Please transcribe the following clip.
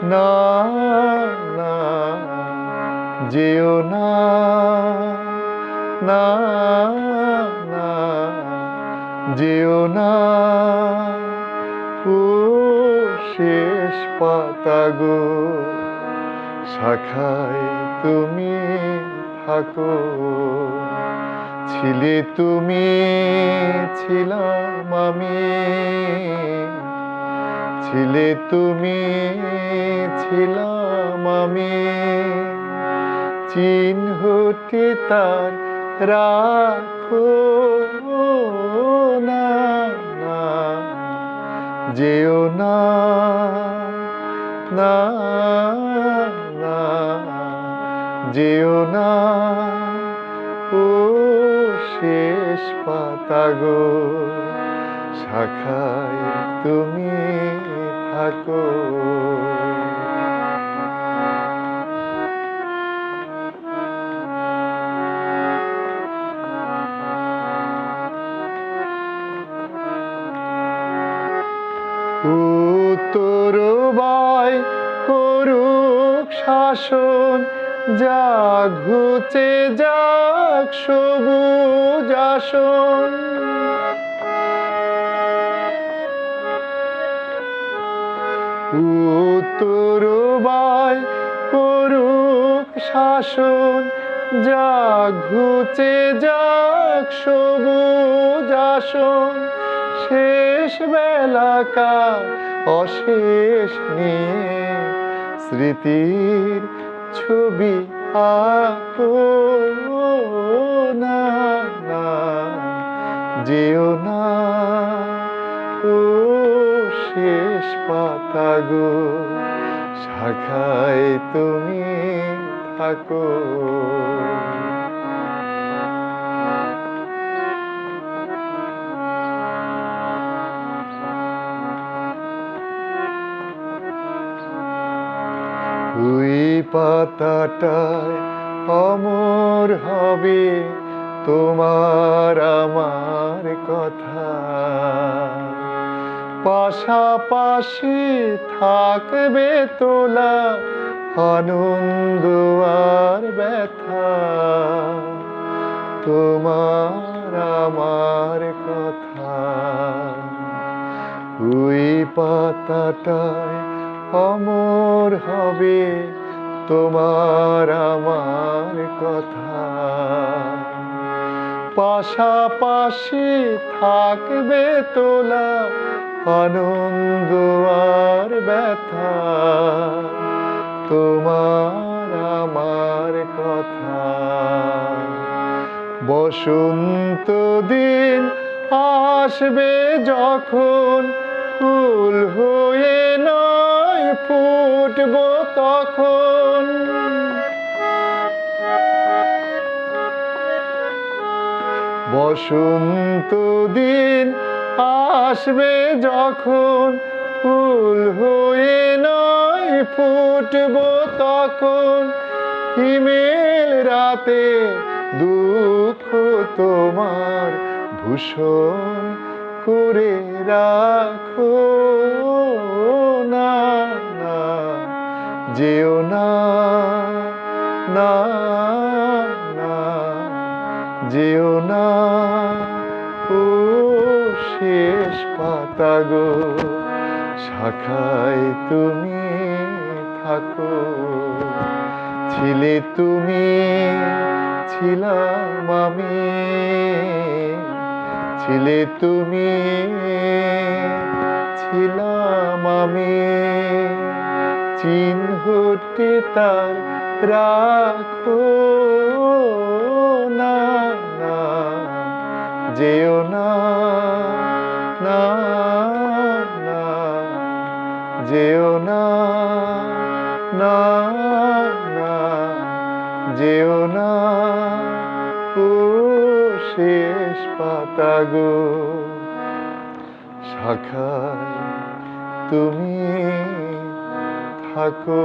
না না যেও না না না যেও না ও শেষ পাতা গো শাখায় তুমি থাকো ছিলে তুমি ছিলাম আমি ছিলে তুমি ছিলাম আমি চিহ্নটি তার রাখো না না যেও না না না যেও না ও শেষ পাতা গো শাখায় তুমি থাকো উত্তর বাই করুক শাসন যাক ঘুচে যাক সবুজ আসন উত্তর বাই করুক শাসন যাক ঘুচে যাক সবুজ আসন শেষ বেলাকার অশেষ নিয়ে স্মৃতির ছবি আঁকো না না যেও না ও শেষ পাতা গো শাখায় তুমি থাকো ওই পাতাটায় অমর হবে তোমার আমার কথা পাশাপাশি থাকবে তোলা আনন্দ আর ব্যথা তোমার আমার কথা ওই পাতাটায় অমর হবে তোমার আমার কথা পাশাপাশি থাকবে তোলা আনন্দ আর ব্যথা তোমার আমার কথা বসন্ত দিন আসবে যখন ফুল হয়ে নয় ফুটব তখন বসন্ত দিন আসবে যখন ফুল হয়ে নয় ফুটব তখন হিমেল রাতে দুঃখ তোমার ভূষণ করে রাখো না না যেও না না না যেও না ও শেষ পাতা গো শাখায় তুমি থাকো ছিলে তুমি ছিলাম আমি ছিলে তুমি ছিলাম আমি চিহ্নটি তার রাখো না না যেও না না না যেও না না না যেও না ও শেষ পাতা গো শাখায় তুমি থাকো